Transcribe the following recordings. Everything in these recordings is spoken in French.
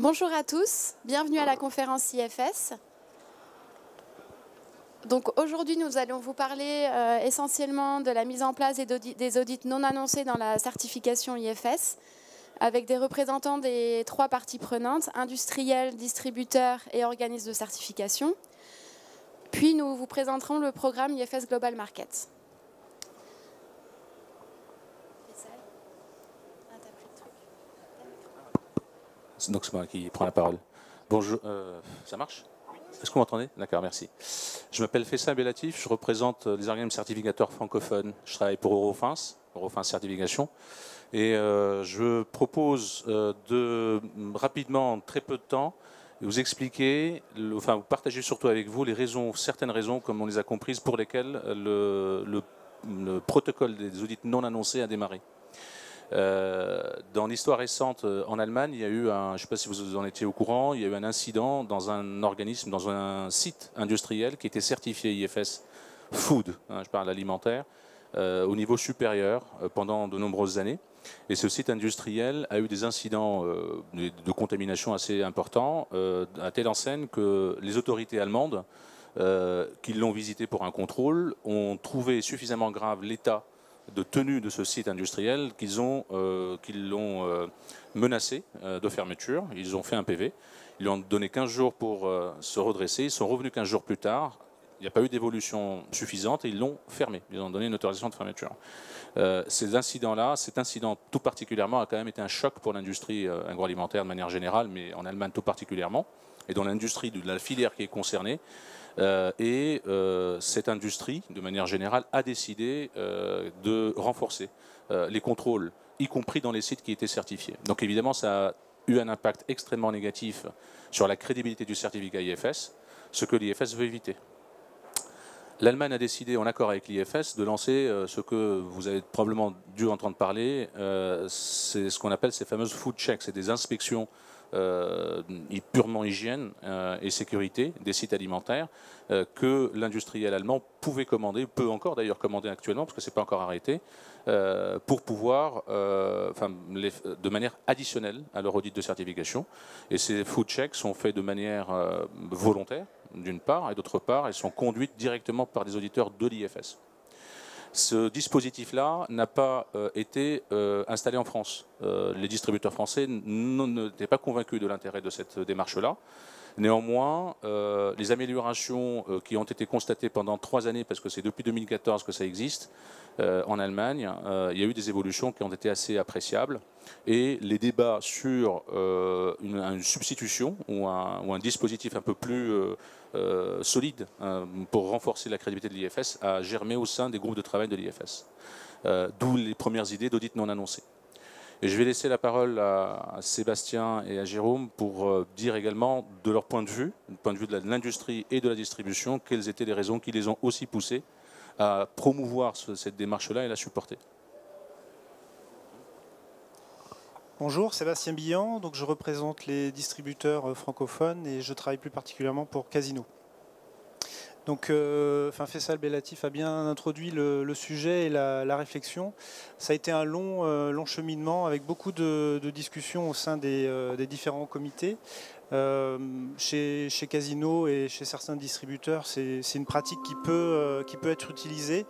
Bonjour à tous, bienvenue à la conférence IFS. Donc aujourd'hui, nous allons vous parler essentiellement de la mise en place des audits non annoncés dans la certification IFS, avec des représentants des trois parties prenantes, industriels, distributeurs et organismes de certification. Puis nous vous présenterons le programme IFS Global Markets. Donc c'est moi qui prends la parole. Bonjour, ça marche? Est-ce que vous m'entendez? D'accord, merci. Je m'appelle Faisal Bellatif, je représente les organismes certificateurs francophones. Je travaille pour Eurofins Certification. Et je propose de rapidement, en très peu de temps, vous expliquer, vous partager surtout avec vous les raisons, certaines raisons, comme on les a comprises, pour lesquelles le protocole des audits non annoncés a démarré. Dans l'histoire récente en Allemagne, il y a eu je ne sais pas si vous en étiez au courant, il y a eu un incident dans un organisme, dans un site industriel qui était certifié IFS Food, je parle alimentaire, au niveau supérieur pendant de nombreuses années. Et ce site industriel a eu des incidents de contamination assez importants, à telle enseigne que les autorités allemandes qui l'ont visité pour un contrôle ont trouvé suffisamment grave l'état de tenue de ce site industriel qu'ils l'ont menacé de fermeture. Ils ont fait un PV. Ils lui ont donné 15 jours pour se redresser. Ils sont revenus 15 jours plus tard. Il n'y a pas eu d'évolution suffisante et ils l'ont fermé. Ils ont donné une autorisation de fermeture. Ces incidents-là, cet incident tout particulièrement a quand même été un choc pour l'industrie agroalimentaire de manière générale, mais en Allemagne tout particulièrement, et dans l'industrie de la filière qui est concernée. Cette industrie, de manière générale, a décidé de renforcer les contrôles, y compris dans les sites qui étaient certifiés. Donc évidemment, ça a eu un impact extrêmement négatif sur la crédibilité du certificat IFS, ce que l'IFS veut éviter. L'Allemagne a décidé, en accord avec l'IFS, de lancer ce que vous avez probablement dû entendre parler, c'est ce qu'on appelle ces fameuses food checks, c'est des inspections purement hygiène et sécurité des sites alimentaires que l'industriel allemand pouvait commander, peut encore d'ailleurs commander actuellement, parce que ce n'est pas encore arrêté, pour pouvoir, de manière additionnelle à leur audit de certification. Et ces food checks sont faits de manière volontaire, d'une part, et d'autre part, elles sont conduites directement par des auditeurs de l'IFS. Ce dispositif-là n'a pas été installé en France. Les distributeurs français n'étaient pas convaincus de l'intérêt de cette démarche-là. Néanmoins, les améliorations qui ont été constatées pendant 3 années, parce que c'est depuis 2014 que ça existe, en Allemagne, il y a eu des évolutions qui ont été assez appréciables. Et les débats sur une substitution ou un dispositif un peu plus solide pour renforcer la crédibilité de l'IFS a germé au sein des groupes de travail de l'IFS. D'où les premières idées d'audit non annoncé. Et je vais laisser la parole à Sébastien et à Jérôme pour dire également de leur point de vue de l'industrie et de la distribution, quelles étaient les raisons qui les ont aussi poussés à promouvoir cette démarche-là et la supporter. Bonjour, Sébastien Billan, donc je représente les distributeurs francophones et je travaille plus particulièrement pour Casino. Donc, Faisal Bellatif a bien introduit le sujet et la réflexion. Ça a été un long cheminement avec beaucoup de discussions au sein des différents comités. Chez Casino et chez certains distributeurs, c'est une pratique qui peut être utilisée,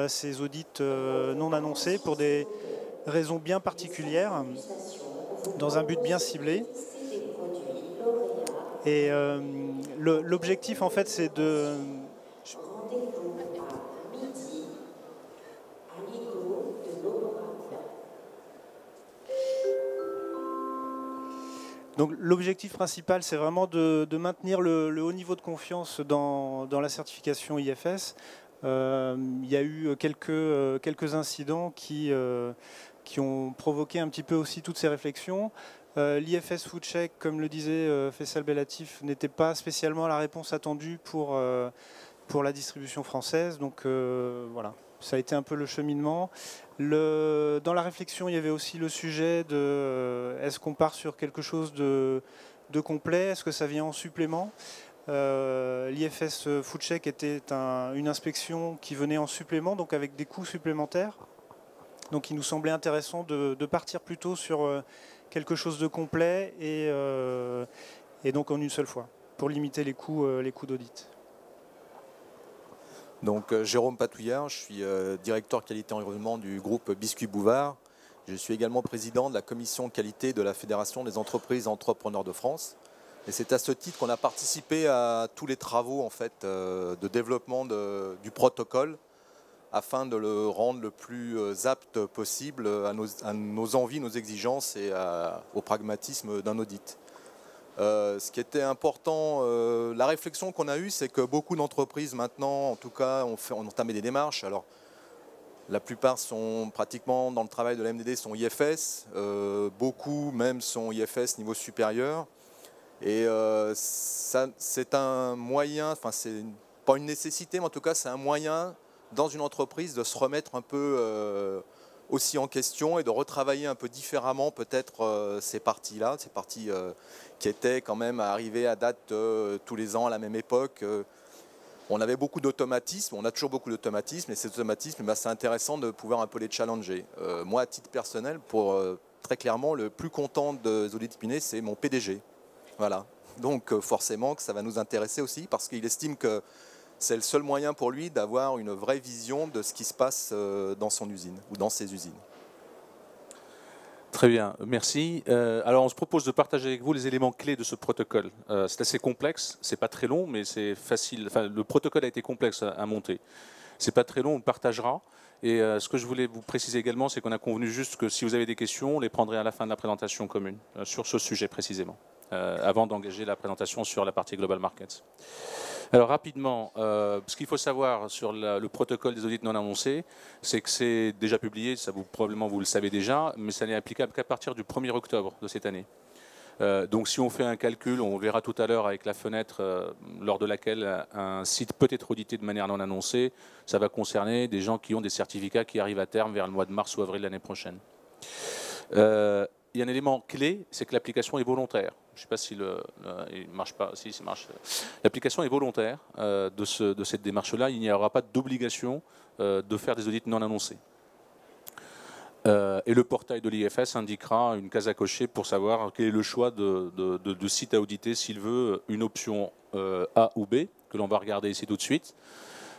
ces audits non annoncés, pour des raisons bien particulières, dans un but bien ciblé. Et l'objectif, en fait, c'est de... Donc l'objectif principal, c'est vraiment de maintenir le haut niveau de confiance dans la certification IFS. Il y a eu quelques incidents qui ont provoqué un petit peu aussi toutes ces réflexions. L'IFS Food Check, comme le disait Faisal Bellatif, n'était pas spécialement la réponse attendue pour la distribution française. Donc voilà, ça a été un peu le cheminement. Dans la réflexion, il y avait aussi le sujet de est-ce qu'on part sur quelque chose de complet, est-ce que ça vient en supplément. L'IFS Food Check était une inspection qui venait en supplément, donc avec des coûts supplémentaires. Donc il nous semblait intéressant de partir plutôt sur quelque chose de complet et donc en une seule fois, pour limiter les coûts d'audit. Donc Jérôme Patouillard, je suis directeur qualité environnement du groupe Biscuit Bouvard. Je suis également président de la commission qualité de la Fédération des entreprises entrepreneurs de France. Et c'est à ce titre qu'on a participé à tous les travaux en fait, de développement du protocole afin de le rendre le plus apte possible à nos envies, nos exigences et au pragmatisme d'un audit. Ce qui était important, la réflexion qu'on a eue, c'est que beaucoup d'entreprises maintenant, en tout cas, ont entamé des démarches. Alors, la plupart sont pratiquement dans le travail de la MDD, sont IFS. Beaucoup même sont IFS niveau supérieur. Et c'est un moyen, enfin c'est pas une nécessité, mais en tout cas c'est un moyen dans une entreprise de se remettre un peu aussi en question et de retravailler un peu différemment peut-être ces parties-là, ces parties qui étaient quand même arrivées à date tous les ans à la même époque. On avait beaucoup d'automatismes, on a toujours beaucoup d'automatismes, et ces automatismes, bah, c'est intéressant de pouvoir un peu les challenger. Moi, à titre personnel, très clairement, le plus content des audits Pinet, c'est mon PDG. Voilà. Donc forcément que ça va nous intéresser aussi, parce qu'il estime que c'est le seul moyen pour lui d'avoir une vraie vision de ce qui se passe dans son usine ou dans ses usines. Très bien, merci. Alors on se propose de partager avec vous les éléments clés de ce protocole. C'est assez complexe, c'est pas très long, mais c'est facile. Enfin, le protocole a été complexe à monter. C'est pas très long, on le partagera. Et ce que je voulais vous préciser également, c'est qu'on a convenu juste que si vous avez des questions, on les prendrait à la fin de la présentation commune, sur ce sujet précisément, avant d'engager la présentation sur la partie Global Markets. Alors rapidement, ce qu'il faut savoir sur le protocole des audits non annoncés, c'est que c'est déjà publié, probablement vous le savez déjà, mais ça n'est applicable qu'à partir du 1er octobre de cette année. Donc si on fait un calcul, on verra tout à l'heure avec la fenêtre lors de laquelle un site peut être audité de manière non annoncée, ça va concerner des gens qui ont des certificats qui arrivent à terme vers le mois de mars ou avril l'année prochaine. Il y a un élément clé, c'est que l'application est volontaire. Je ne sais pas si il marche pas. Si, ça marche. L'application est volontaire de cette démarche-là. Il n'y aura pas d'obligation de faire des audits non annoncés. Et le portail de l'IFS indiquera une case à cocher pour savoir quel est le choix de site à auditer s'il veut une option A ou B, que l'on va regarder ici tout de suite.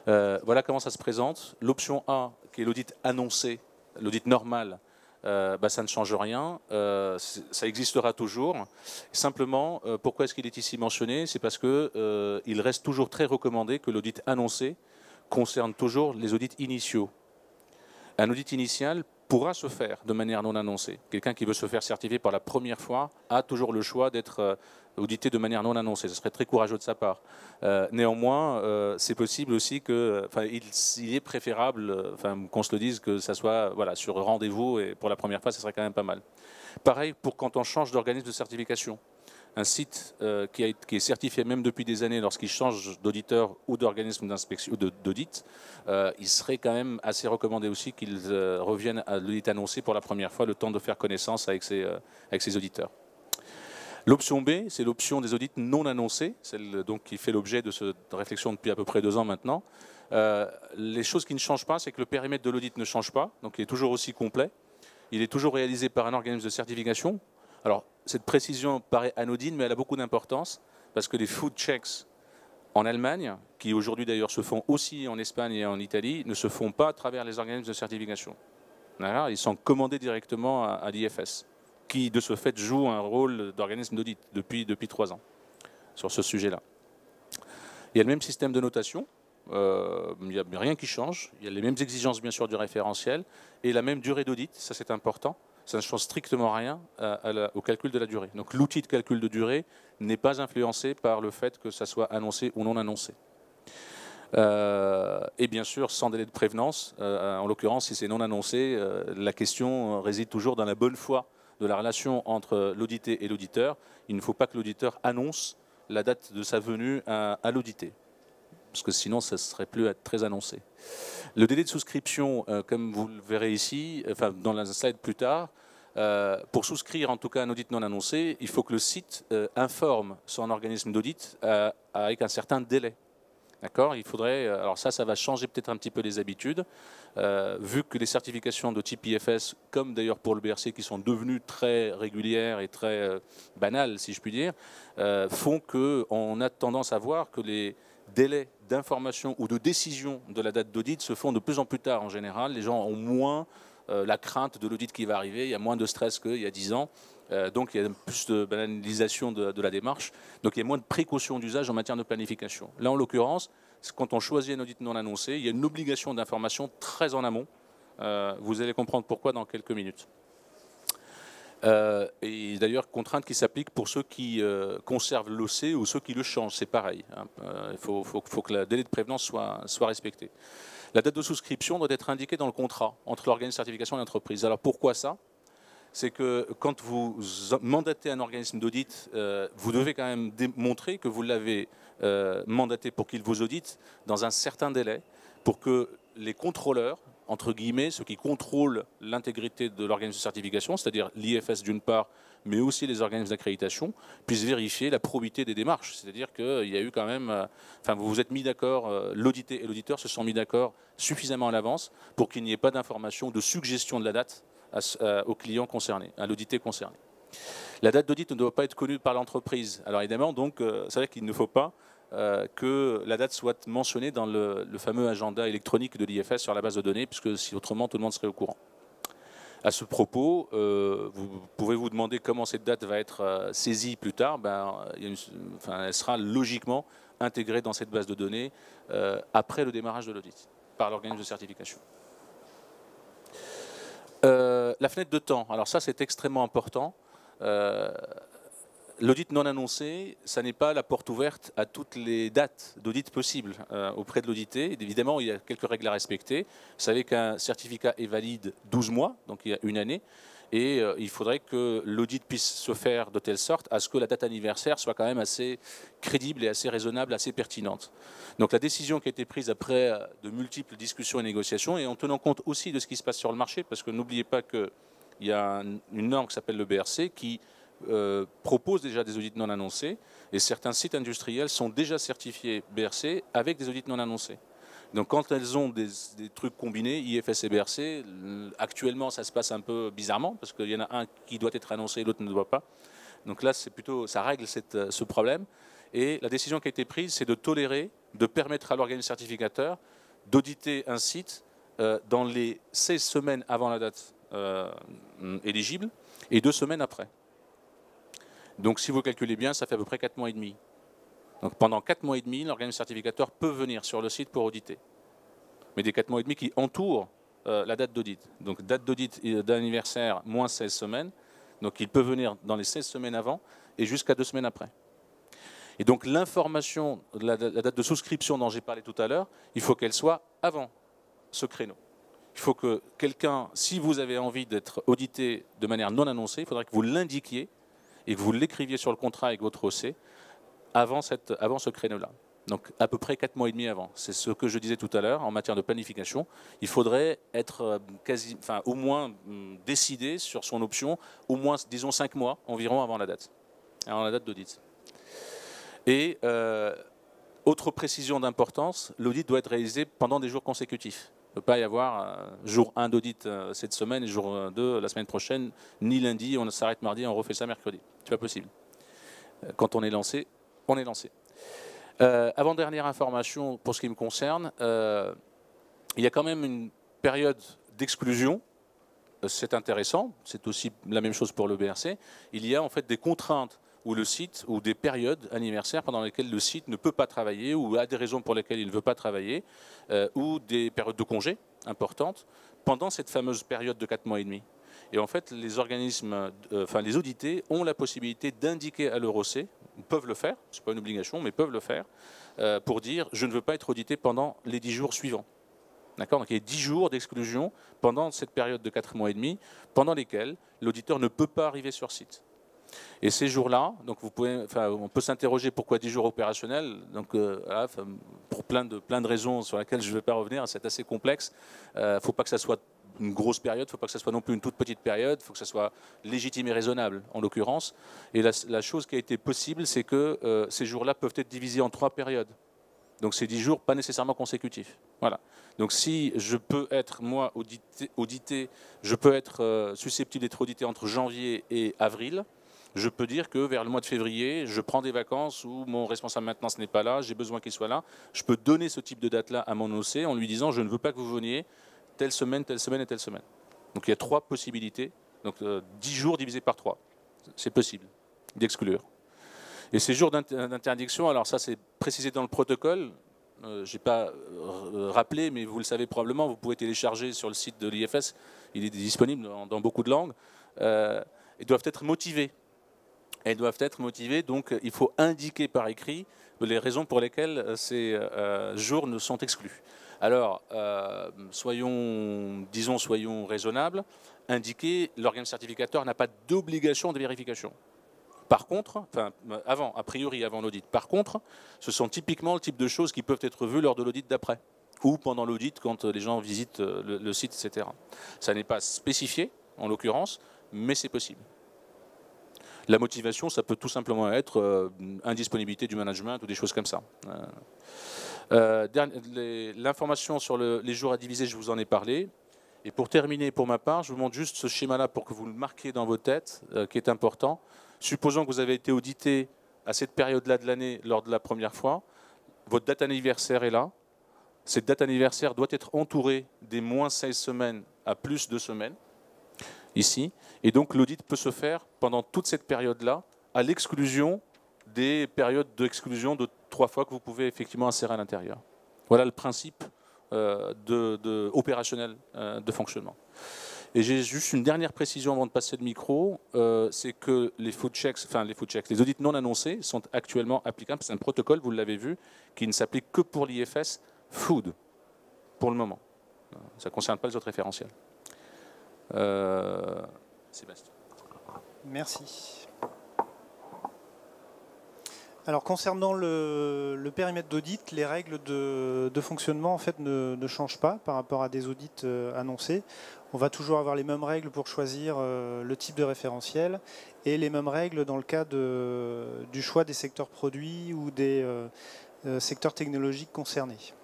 Voilà comment ça se présente. L'option A, qui est l'audit annoncé, l'audit normal, ça ne change rien, ça existera toujours. Simplement, pourquoi est-ce qu'il est ici mentionné? C'est parce qu'il reste toujours très recommandé que l'audit annoncé concerne toujours les audits initiaux. Un audit initial pourra se faire de manière non annoncée. Quelqu'un qui veut se faire certifier pour la première fois a toujours le choix d'être audité de manière non annoncée. Ce serait très courageux de sa part. Néanmoins, c'est possible aussi que, il est préférable, qu'on se le dise, que ça soit sur rendez-vous, et pour la première fois, ça serait quand même pas mal. Pareil pour quand on change d'organisme de certification. Un site qui est certifié même depuis des années, lorsqu'il change d'auditeur ou d'organisme d'inspection d'audit, il serait quand même assez recommandé aussi qu'il revienne à l'audit annoncé pour la première fois, le temps de faire connaissance avec ses auditeurs. L'option B, c'est l'option des audits non annoncés, celle donc qui fait l'objet de cette réflexion depuis à peu près 2 ans maintenant. Les choses qui ne changent pas, c'est que le périmètre de l'audit ne change pas, donc il est toujours aussi complet. Il est toujours réalisé par un organisme de certification. Alors, cette précision paraît anodine, mais elle a beaucoup d'importance, parce que les food checks en Allemagne, qui aujourd'hui d'ailleurs se font aussi en Espagne et en Italie, ne se font pas à travers les organismes de certification. Ils sont commandés directement à l'IFS, qui de ce fait joue un rôle d'organisme d'audit depuis 3 ans sur ce sujet-là. Il y a le même système de notation, il n'y a rien qui change, il y a les mêmes exigences bien sûr du référentiel, et la même durée d'audit, ça c'est important. Ça ne change strictement rien au calcul de la durée. Donc l'outil de calcul de durée n'est pas influencé par le fait que ça soit annoncé ou non annoncé. Et bien sûr, sans délai de prévenance, en l'occurrence, si c'est non annoncé, la question réside toujours dans la bonne foi de la relation entre l'audité et l'auditeur. Il ne faut pas que l'auditeur annonce la date de sa venue à l'audité, parce que sinon, ça ne serait plus très annoncé. Le délai de souscription, comme vous le verrez ici, dans la slide plus tard, pour souscrire en tout cas un audit non annoncé, il faut que le site informe son organisme d'audit avec un certain délai. D'accord? Il faudrait, alors ça va changer peut-être un petit peu les habitudes, vu que les certifications de type IFS, comme d'ailleurs pour le BRC, qui sont devenues très régulières et très banales, si je puis dire, font qu'on a tendance à voir que les délais d'information ou de décision de la date d'audit se font de plus en plus tard en général. Les gens ont moins la crainte de l'audit qui va arriver, il y a moins de stress qu'il y a 10 ans. Donc il y a plus de banalisation de la démarche, donc il y a moins de précautions d'usage en matière de planification. Là en l'occurrence, quand on choisit un audit non annoncé, il y a une obligation d'information très en amont. Vous allez comprendre pourquoi dans quelques minutes. Et d'ailleurs contrainte qui s'applique pour ceux qui conservent l'OC ou ceux qui le changent, c'est pareil. Hein. Il faut que le délai de prévenance soit respecté. La date de souscription doit être indiquée dans le contrat entre l'organisme de certification et l'entreprise. Alors pourquoi ça ? C'est que quand vous mandatez un organisme d'audit, vous devez quand même démontrer que vous l'avez mandaté pour qu'il vous audite dans un certain délai, pour que les contrôleurs, entre guillemets, ceux qui contrôlent l'intégrité de l'organisme de certification, c'est-à-dire l'IFS d'une part, mais aussi les organismes d'accréditation, puissent vérifier la probité des démarches. C'est-à-dire qu'il y a eu quand même... Enfin, vous vous êtes mis d'accord, l'audité et l'auditeur se sont mis d'accord suffisamment à l'avance pour qu'il n'y ait pas d'information, de suggestion de la date au client concerné, à l'audité concerné. La date d'audit ne doit pas être connue par l'entreprise. Alors évidemment, donc, c'est vrai qu'il ne faut pas que la date soit mentionnée dans le fameux agenda électronique de l'IFS sur la base de données, puisque si autrement, tout le monde serait au courant. À ce propos, vous pouvez vous demander comment cette date va être saisie plus tard. Elle sera logiquement intégrée dans cette base de données après le démarrage de l'audit par l'organisme de certification. La fenêtre de temps, alors ça c'est extrêmement important. L'audit non annoncé, ça n'est pas la porte ouverte à toutes les dates d'audit possibles auprès de l'audité. Évidemment, il y a quelques règles à respecter. Vous savez qu'un certificat est valide 12 mois, donc il y a une année, et il faudrait que l'audit puisse se faire de telle sorte à ce que la date anniversaire soit quand même assez crédible et assez raisonnable, assez pertinente. Donc la décision qui a été prise après de multiples discussions et négociations, et en tenant compte aussi de ce qui se passe sur le marché, parce que n'oubliez pas qu'il y a une norme qui s'appelle le BRC qui propose déjà des audits non annoncés, et certains sites industriels sont déjà certifiés BRC avec des audits non annoncés. Donc quand elles ont des trucs combinés, IFS et BRC, actuellement ça se passe un peu bizarrement, parce qu'il y en a un qui doit être annoncé et l'autre ne doit pas. Donc là, c'est plutôt, ça règle ce problème. Et la décision qui a été prise, c'est de tolérer, de permettre à l'organisme certificateur d'auditer un site dans les 16 semaines avant la date éligible et 2 semaines après. Donc si vous calculez bien, ça fait à peu près 4 mois et demi. Donc pendant 4 mois et demi, l'organisme certificateur peut venir sur le site pour auditer. Mais des 4 mois et demi qui entourent la date d'audit. Donc date d'audit d'anniversaire moins 16 semaines. Donc il peut venir dans les 16 semaines avant et jusqu'à 2 semaines après. Et donc l'information, la date de souscription dont j'ai parlé tout à l'heure, il faut qu'elle soit avant ce créneau. Il faut que quelqu'un, si vous avez envie d'être audité de manière non annoncée, il faudrait que vous l'indiquiez et que vous l'écriviez sur le contrat avec votre OC avant ce créneau-là. Donc à peu près 4 mois et demi avant. C'est ce que je disais tout à l'heure en matière de planification. Il faudrait être au moins décidé sur son option, au moins disons 5 mois environ avant la date d'audit. Et autre précision d'importance, l'audit doit être réalisé pendant des jours consécutifs. Il ne peut pas y avoir jour 1 d'audit cette semaine et jour 2 la semaine prochaine, ni lundi, on s'arrête mardi, on refait ça mercredi. C'est pas possible. Quand on est lancé, on est lancé. Avant-dernière information pour ce qui me concerne, il y a quand même une période d'exclusion. C'est intéressant, c'est aussi la même chose pour le BRC. Il y a en fait des contraintes ou le site, ou des périodes anniversaires pendant lesquelles le site ne peut pas travailler, ou a des raisons pour lesquelles il ne veut pas travailler, ou des périodes de congé importantes, pendant cette fameuse période de 4 mois et demi. Et en fait, les organismes, les audités ont la possibilité d'indiquer à leur OC, peuvent le faire, ce n'est pas une obligation, mais peuvent le faire, pour dire « je ne veux pas être audité pendant les 10 jours suivants ». D'accord ? Donc il y a 10 jours d'exclusion pendant cette période de 4 mois et demi, pendant lesquels l'auditeur ne peut pas arriver sur site. Et ces jours-là, donc on peut s'interroger pourquoi 10 jours opérationnels. Donc, pour plein de raisons sur lesquelles je ne vais pas revenir, c'est assez complexe. Il ne faut pas que ça soit une grosse période, il ne faut pas que ça soit non plus une toute petite période, il faut que ça soit légitime et raisonnable en l'occurrence. Et la chose qui a été possible, c'est que ces jours-là peuvent être divisés en 3 périodes. Donc c'est 10 jours, pas nécessairement consécutifs. Voilà. Donc si je peux être, moi, audité, je peux être susceptible d'être audité entre janvier et avril, je peux dire que vers le mois de février, je prends des vacances où mon responsable maintenance n'est pas là, j'ai besoin qu'il soit là. Je peux donner ce type de date-là à mon OC en lui disant je ne veux pas que vous veniez telle semaine et telle semaine. Donc il y a 3 possibilités. Donc 10 jours divisé par 3. C'est possible d'exclure. Et ces jours d'interdiction, alors ça c'est précisé dans le protocole. Je n'ai pas rappelé, mais vous le savez probablement, vous pouvez télécharger sur le site de l'IFS. Il est disponible dans beaucoup de langues. Ils doivent être motivés. Elles doivent être motivées, donc il faut indiquer par écrit les raisons pour lesquelles ces jours ne sont exclus. Alors, soyons raisonnables, indiquer, l'organe certificateur n'a pas d'obligation de vérification. Par contre, a priori avant l'audit, par contre, ce sont typiquement le type de choses qui peuvent être vues lors de l'audit d'après, ou pendant l'audit quand les gens visitent le site, etc. Ça n'est pas spécifié, en l'occurrence, mais c'est possible. La motivation, ça peut tout simplement être indisponibilité du management ou des choses comme ça. L'information sur les jours à diviser, je vous en ai parlé. Et pour terminer, pour ma part, je vous montre juste ce schéma-là pour que vous le marquiez dans vos têtes, qui est important. Supposons que vous avez été audité à cette période-là de l'année lors de la première fois. Votre date anniversaire est là. Cette date anniversaire doit être entourée des moins 16 semaines à plus de semaines. Ici, et donc l'audit peut se faire pendant toute cette période-là, à l'exclusion des périodes d'exclusion de 3 fois que vous pouvez effectivement insérer à l'intérieur. Voilà le principe opérationnel de fonctionnement. Et j'ai juste une dernière précision avant de passer le micro, c'est que les food checks, les audits non annoncés sont actuellement applicables. C'est un protocole, vous l'avez vu, qui ne s'applique que pour l'IFS Food, pour le moment. Ça ne concerne pas les autres référentiels. Sébastien. Merci. Alors concernant le périmètre d'audit, les règles de fonctionnement en fait ne changent pas par rapport à des audits annoncés. On va toujours avoir les mêmes règles pour choisir le type de référentiel et les mêmes règles dans le cas du choix des secteurs produits ou des secteurs technologiques concernés.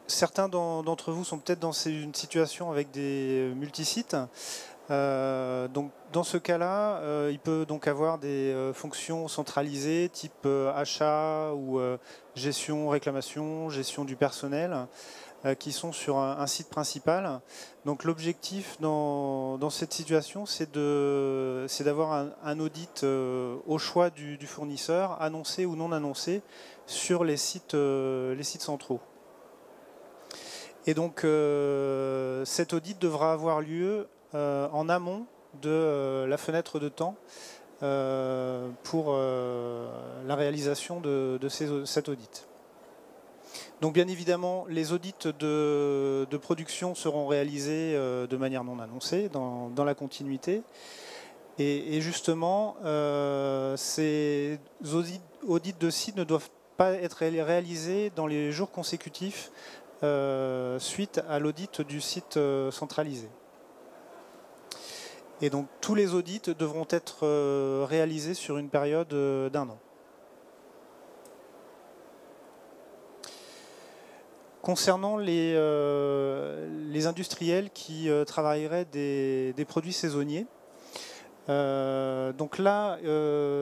Certains d'entre vous sont peut-être dans une situation avec des multisites. Donc, dans ce cas-là, il peut donc avoir des fonctions centralisées type achat ou gestion, réclamation, gestion du personnel qui sont sur un site principal. Donc l'objectif dans cette situation, c'est d'avoir un audit au choix du fournisseur, annoncé ou non annoncé, sur les sites centraux. Et donc cet audit devra avoir lieu en amont de la fenêtre de temps pour la réalisation de cet audit. Donc bien évidemment, les audits de production seront réalisés de manière non annoncée, dans la continuité. Et justement, ces audits de site ne doivent pas être réalisés dans les jours consécutifs suite à l'audit du site centralisé. Et donc tous les audits devront être réalisés sur une période d'1 an. Concernant les industriels qui travailleraient des produits saisonniers, donc là,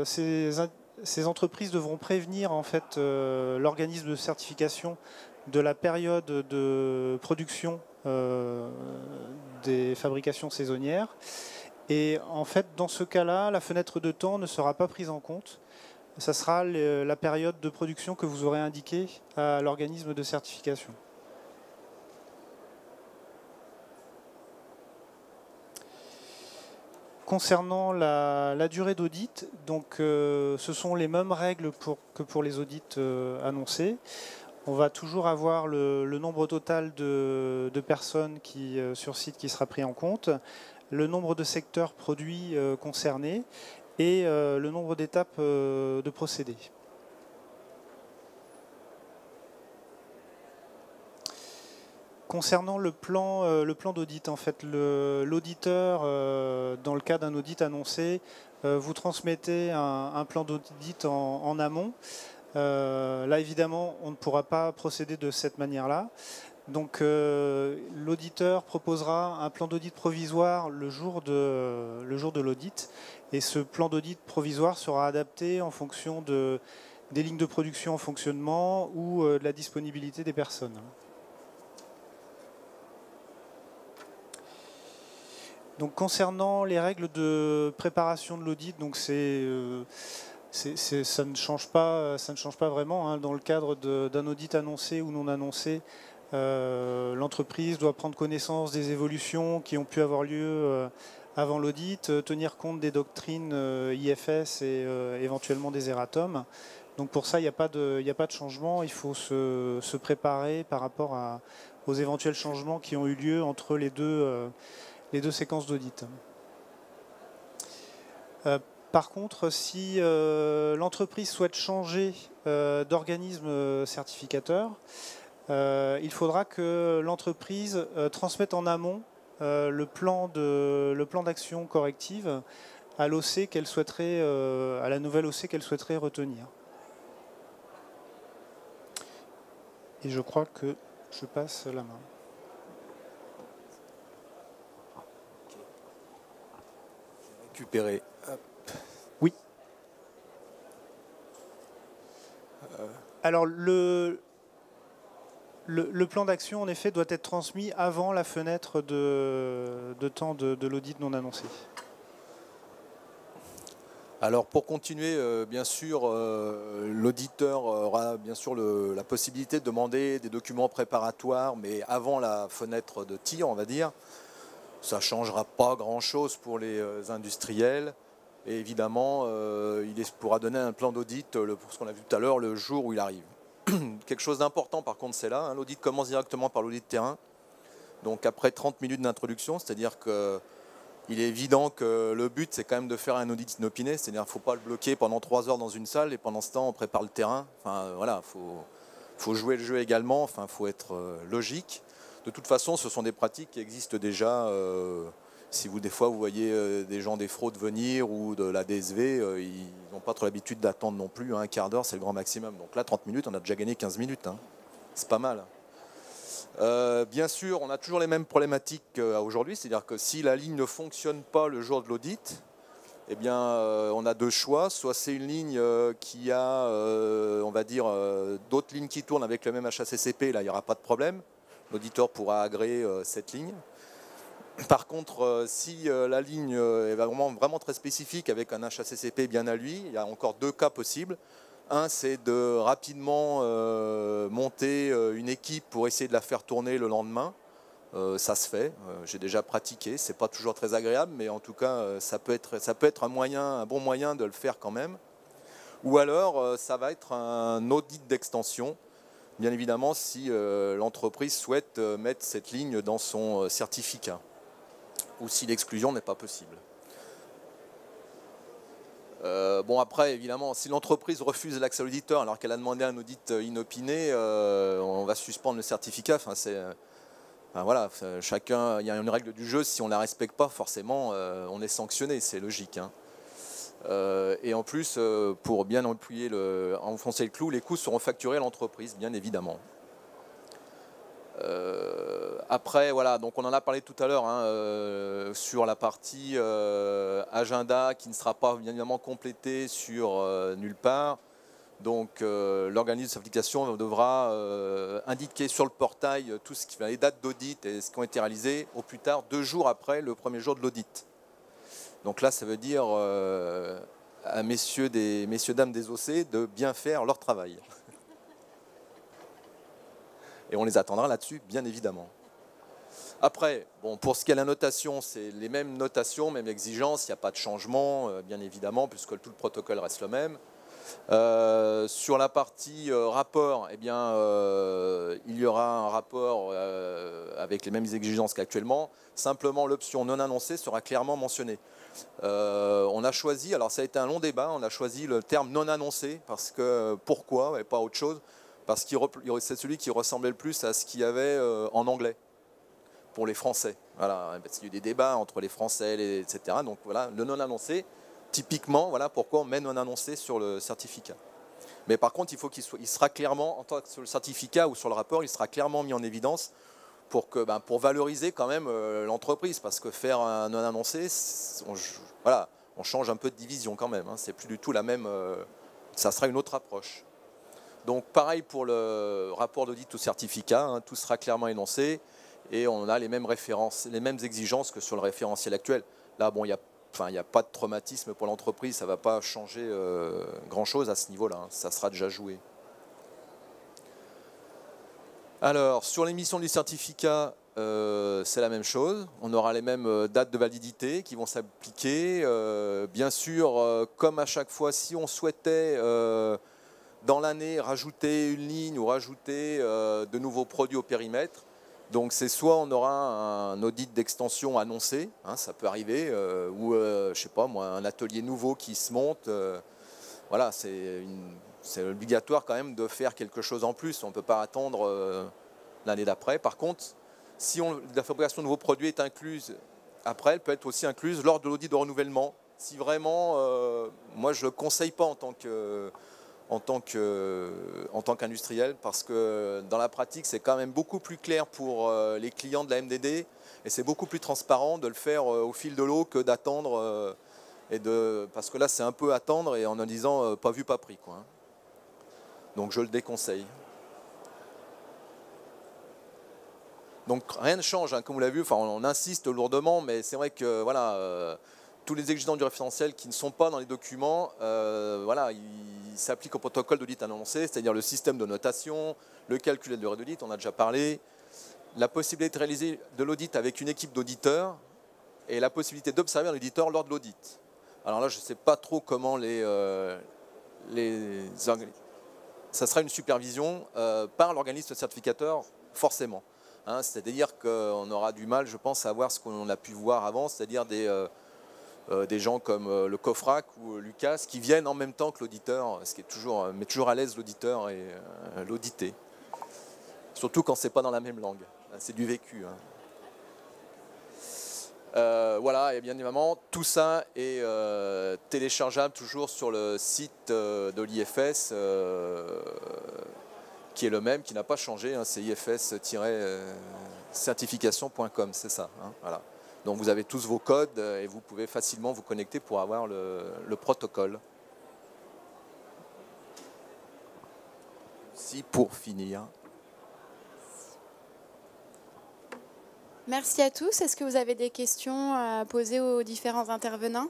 ces entreprises devront prévenir en fait l'organisme de certification de la période de production des fabrications saisonnières. Et en fait, dans ce cas-là, la fenêtre de temps ne sera pas prise en compte. Ça sera la période de production que vous aurez indiquée à l'organisme de certification. Concernant la durée d'audit, donc ce sont les mêmes règles que pour les audits annoncés. On va toujours avoir le nombre total de personnes sur site qui sera pris en compte, le nombre de secteurs produits concernés et le nombre d'étapes de procédés. Concernant le plan d'audit, en fait, l'auditeur, dans le cas d'un audit annoncé, vous transmettez un plan d'audit en amont. Là, évidemment, on ne pourra pas procéder de cette manière-là. Donc, l'auditeur proposera un plan d'audit provisoire le jour de l'audit. Et ce plan d'audit provisoire sera adapté en fonction des lignes de production en fonctionnement ou de la disponibilité des personnes. Donc, concernant les règles de préparation de l'audit, donc ça ne change pas vraiment, hein. Dans le cadre d'un audit annoncé ou non annoncé, l'entreprise doit prendre connaissance des évolutions qui ont pu avoir lieu avant l'audit, tenir compte des doctrines IFS et éventuellement des erratums. Donc pour ça, il n'y a pas de changement. Il faut se préparer par rapport aux éventuels changements qui ont eu lieu entre les deux séquences d'audit. Par contre, si l'entreprise souhaite changer d'organisme certificateur, il faudra que l'entreprise transmette en amont le plan d'action corrective à l'OC qu'elle souhaiterait, à la nouvelle OC qu'elle souhaiterait retenir. Et je crois que je passe la main. Récupérer. Hop. Oui. Alors le plan d'action, en effet, doit être transmis avant la fenêtre de temps de l'audit non annoncé. Alors pour continuer, bien sûr, l'auditeur aura bien sûr la possibilité de demander des documents préparatoires, mais avant la fenêtre de tir, on va dire. Ça ne changera pas grand-chose pour les industriels. Et évidemment, il pourra donner un plan d'audit, pour ce qu'on a vu tout à l'heure, le jour où il arrive. Quelque chose d'important, par contre, c'est là. Hein, l'audit commence directement par l'audit de terrain. Donc après 30 minutes d'introduction, c'est-à-dire qu'il est évident que le but, c'est quand même de faire un audit inopiné. C'est-à-dire qu'il ne faut pas le bloquer pendant 3 heures dans une salle et pendant ce temps, on prépare le terrain. Enfin, voilà, faut jouer le jeu également. Enfin, faut être logique. De toute façon, ce sont des pratiques qui existent déjà. Si des fois vous voyez des gens des fraudes venir ou de la DSV, ils n'ont pas trop l'habitude d'attendre non plus. Un quart d'heure, c'est le grand maximum. Donc là, 30 minutes, on a déjà gagné 15 minutes. Hein. C'est pas mal. Bien sûr, on a toujours les mêmes problématiques aujourd'hui. C'est-à-dire que si la ligne ne fonctionne pas le jour de l'audit, eh bien, on a deux choix. Soit c'est une ligne qui a, on va dire, d'autres lignes qui tournent avec le même HACCP. Là, il n'y aura pas de problème. L'auditeur pourra agréer cette ligne. Par contre, si la ligne est vraiment très spécifique avec un HACCP bien à lui, il y a encore deux cas possibles. Un, c'est de rapidement monter une équipe pour essayer de la faire tourner le lendemain. Ça se fait, j'ai déjà pratiqué, c'est pas toujours très agréable, mais en tout cas, ça peut être un bon moyen de le faire quand même. Ou alors, ça va être un audit d'extension. Bien évidemment, si l'entreprise souhaite mettre cette ligne dans son certificat ou si l'exclusion n'est pas possible. Bon, après, évidemment, si l'entreprise refuse l'accès à l'auditeur alors qu'elle a demandé un audit inopiné, on va suspendre le certificat. Enfin, voilà, chacun, il y a une règle du jeu, si on ne la respecte pas, forcément, on est sanctionné, c'est logique. Hein. Et en plus, pour bien enfoncer le clou, les coûts seront facturés à l'entreprise, bien évidemment. Après, voilà, donc on en a parlé tout à l'heure hein, sur la partie agenda qui ne sera pas bien évidemment complétée sur nulle part. Donc l'organisme de certification devra indiquer sur le portail tout ce qui va les dates d'audit et ce qui ont été réalisés au plus tard 2 jours après le premier jour de l'audit. Donc là, ça veut dire à messieurs dames des OC de bien faire leur travail. Et on les attendra là-dessus, bien évidemment. Après, bon, pour ce qui est de la notation, c'est les mêmes notations, mêmes exigences, il n'y a pas de changement, bien évidemment, puisque tout le protocole reste le même. Sur la partie rapport, eh bien, il y aura un rapport avec les mêmes exigences qu'actuellement. Simplement, l'option non annoncée sera clairement mentionnée. On a choisi, alors ça a été un long débat, on a choisi le terme non annoncé, parce que pourquoi et pas autre chose? parce que c'est celui qui ressemblait le plus à ce qu'il y avait en anglais pour les Français. Voilà, parce qu'il y a eu des débats entre les Français, etc. Donc voilà, le non annoncé, typiquement, voilà pourquoi on met non annoncé sur le certificat. Mais par contre, il faut il sera clairement, en tant que sur le certificat ou sur le rapport, il sera clairement mis en évidence pour valoriser quand même l'entreprise, parce que faire un non annoncé, voilà, on change un peu de division quand même. Hein, c'est plus du tout la même. Ça sera une autre approche. Donc pareil pour le rapport d'audit ou certificat, hein, tout sera clairement énoncé et on a les mêmes références, les mêmes exigences que sur le référentiel actuel. Là, bon, il n'y a pas de traumatisme pour l'entreprise, ça ne va pas changer grand-chose à ce niveau-là, hein, ça sera déjà joué. Alors, sur l'émission du certificat, c'est la même chose. On aura les mêmes dates de validité qui vont s'appliquer. Bien sûr, comme à chaque fois, si on souhaitait dans l'année rajouter une ligne ou rajouter de nouveaux produits au périmètre, donc c'est soit on aura un audit d'extension annoncé, hein, ça peut arriver, ou je sais pas moi, un atelier nouveau qui se monte. Voilà, c'est obligatoire quand même de faire quelque chose en plus. On ne peut pas attendre l'année d'après. Par contre, si la fabrication de nouveaux produits est incluse après, elle peut être aussi incluse lors de l'audit de renouvellement. Si vraiment, moi je ne le conseille pas en tant qu'industriel, parce que dans la pratique, c'est quand même beaucoup plus clair pour les clients de la MDD et c'est beaucoup plus transparent de le faire au fil de l'eau que d'attendre. Parce que là, c'est un peu attendre et en disant pas vu, pas pris, quoi. Donc je le déconseille. Donc rien ne change, hein, comme vous l'avez vu, enfin, on insiste lourdement, mais c'est vrai que voilà, tous les exigences du référentiel qui ne sont pas dans les documents, voilà, ils s'appliquent au protocole d'audit annoncé, c'est-à-dire le système de notation, le calcul de durée d'audit, on a déjà parlé, la possibilité de réaliser de l'audit avec une équipe d'auditeurs et la possibilité d'observer un auditeur lors de l'audit. Alors là, je ne sais pas trop comment ça sera une supervision par l'organisme certificateur, forcément. Hein, c'est-à-dire qu'on aura du mal, je pense, à voir ce qu'on a pu voir avant, c'est-à-dire des gens comme le COFRAC ou Lucas qui viennent en même temps que l'auditeur, ce qui est met toujours à l'aise l'auditeur et l'audité. Surtout quand ce n'est pas dans la même langue. C'est du vécu. Hein. Voilà, et bien évidemment, tout ça est téléchargeable toujours sur le site de l'IFS, qui est le même, qui n'a pas changé, hein, c'est ifs-certification.com, c'est ça. Hein, voilà. Donc vous avez tous vos codes et vous pouvez facilement vous connecter pour avoir le protocole. Si pour finir. Merci à tous. Est-ce que vous avez des questions à poser aux différents intervenants ?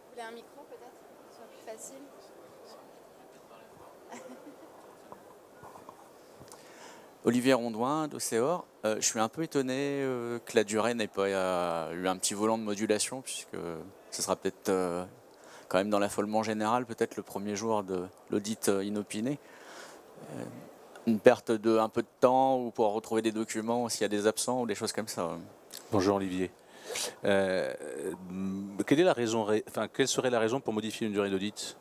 Vous voulez un micro peut-être ? Ce soit plus facile. Olivier Rondouin d'Océor. Je suis un peu étonné que la durée n'ait pas eu un petit volant de modulation, puisque ce sera peut-être quand même dans l'affolement général, peut-être le premier jour de l'audit inopiné. Une perte de un peu de temps ou pour retrouver des documents s'il y a des absents ou des choses comme ça. Bonjour Olivier. Quelle serait la raison pour modifier une durée d'audit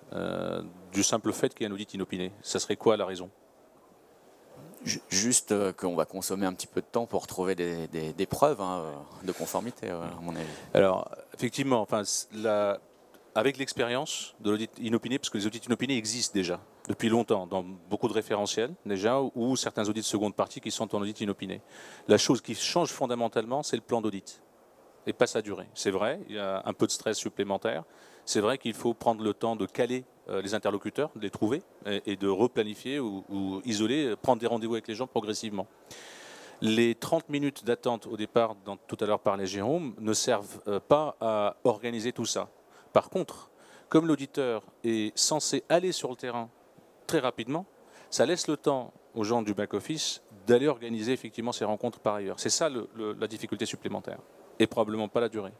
du simple fait qu'il y ait un audit inopiné? Ça serait quoi la raison? Juste qu'on va consommer un petit peu de temps pour retrouver des preuves de conformité, à mon avis. Alors, effectivement, enfin, avec l'expérience de l'audit inopiné, parce que les audits inopinés existent déjà depuis longtemps dans beaucoup de référentiels déjà, ou certains audits de seconde partie qui sont en audit inopiné. La chose qui change fondamentalement, c'est le plan d'audit et pas sa durée. C'est vrai, il y a un peu de stress supplémentaire. C'est vrai qu'il faut prendre le temps de caler les interlocuteurs, de les trouver et de replanifier ou isoler, prendre des rendez-vous avec les gens progressivement. Les 30 minutes d'attente au départ, dont tout à l'heure parlait Jérôme, ne servent pas à organiser tout ça. Par contre, comme l'auditeur est censé aller sur le terrain très rapidement, ça laisse le temps aux gens du back-office d'aller organiser effectivement ces rencontres par ailleurs. C'est ça la difficulté supplémentaire, et probablement pas la durée.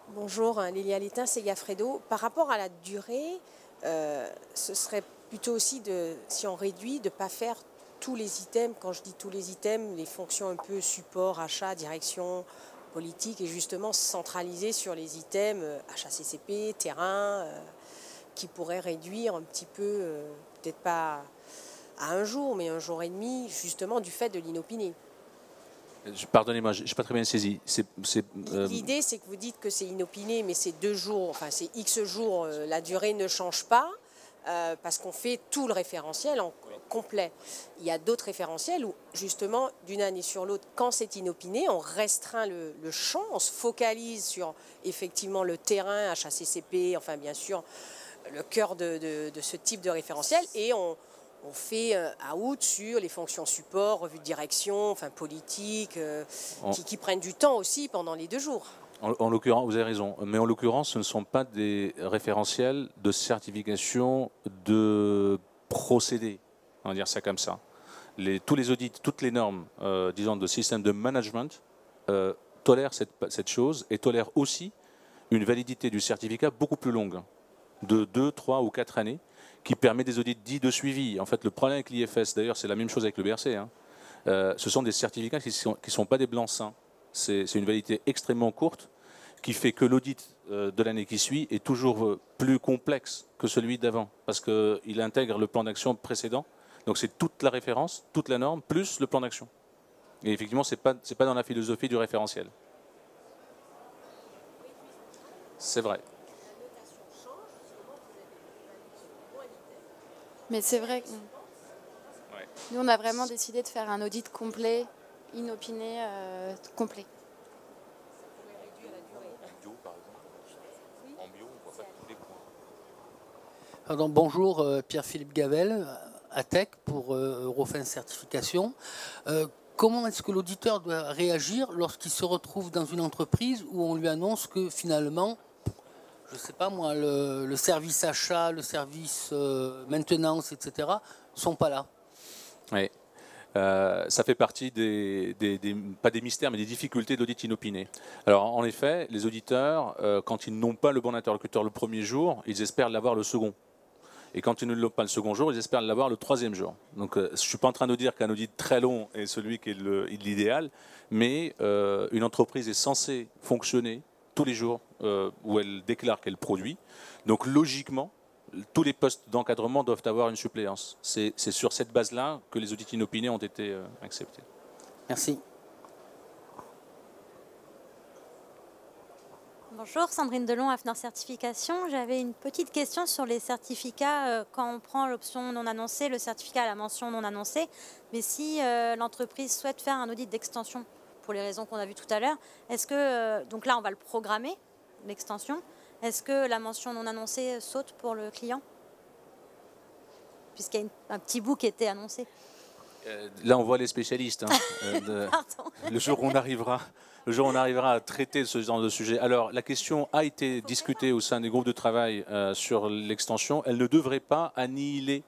Bonjour, Lilia Létin, c'est Gaffredo. Par rapport à la durée, ce serait plutôt aussi, si on réduit, de ne pas faire tous les items, quand je dis tous les items, les fonctions un peu support, achat, direction, politique, et justement centraliser sur les items HACCP, terrain, qui pourraient réduire un petit peu, peut-être pas à un jour, mais un jour et demi, justement du fait de l'inopiné. Pardonnez-moi, je n'ai pas très bien saisi. L'idée, c'est que vous dites que c'est inopiné, mais c'est 2 jours, enfin c'est X jours, la durée ne change pas, parce qu'on fait tout le référentiel en complet. Il y a d'autres référentiels où, justement, d'une année sur l'autre, quand c'est inopiné, on restreint le champ, on se focalise sur, effectivement, le terrain, HACCP, enfin, bien sûr, le cœur de ce type de référentiel, et on fait out sur les fonctions support, revue de direction, enfin politique, qui prennent du temps aussi pendant les 2 jours. En l'occurrence, vous avez raison, mais en l'occurrence, ce ne sont pas des référentiels de certification de procédés, on va dire ça comme ça. Tous les audits, toutes les normes, disons, de système de management tolèrent cette chose et tolèrent aussi une validité du certificat beaucoup plus longue, de 2, 3 ou 4 années, qui permet des audits dits de suivi. En fait, le problème avec l'IFS, d'ailleurs, c'est la même chose avec le BRC. Hein. Ce sont des certificats qui ne sont pas des blancs-seings. C'est une validité extrêmement courte qui fait que l'audit de l'année qui suit est toujours plus complexe que celui d'avant, parce qu'il intègre le plan d'action précédent. Donc c'est toute la référence, toute la norme, plus le plan d'action. Et effectivement, ce n'est pas dans la philosophie du référentiel. C'est vrai. Mais c'est vrai que nous, on a vraiment décidé de faire un audit complet, inopiné, complet. Alors, bonjour, Pierre-Philippe Gavel, ATEC pour Eurofins Certification. Comment est-ce que l'auditeur doit réagir lorsqu'il se retrouve dans une entreprise où on lui annonce que finalement, je ne sais pas moi, le service achat, le service maintenance, etc., ne sont pas là? Oui. Ça fait partie pas des mystères, mais des difficultés d'audit inopiné. Alors, en effet, les auditeurs, quand ils n'ont pas le bon interlocuteur le premier jour, ils espèrent l'avoir le second. Et quand ils ne l'ont pas le second jour, ils espèrent l'avoir le 3e jour. Donc, je ne suis pas en train de dire qu'un audit très long est celui qui est l'idéal, mais une entreprise est censée fonctionner tous les jours où elle déclare qu'elle produit. Donc, logiquement, tous les postes d'encadrement doivent avoir une suppléance. C'est sur cette base-là que les audits inopinés ont été acceptés. Merci. Bonjour, Sandrine Delon, AFNOR Certification. J'avais une petite question sur les certificats. Quand on prend l'option non annoncée, le certificat à la mention non annoncée, mais si l'entreprise souhaite faire un audit d'extension, pour les raisons qu'on a vues tout à l'heure, est-ce que, donc là on va le programmer, l'extension, est-ce que la mention non annoncée saute pour le client? Puisqu'il y a un petit bout qui était annoncé. Là, on voit les spécialistes. Hein, le jour où on arrivera à traiter ce genre de sujet. Alors, la question a été discutée au sein des groupes de travail sur l'extension. Elle ne devrait pas annihiler,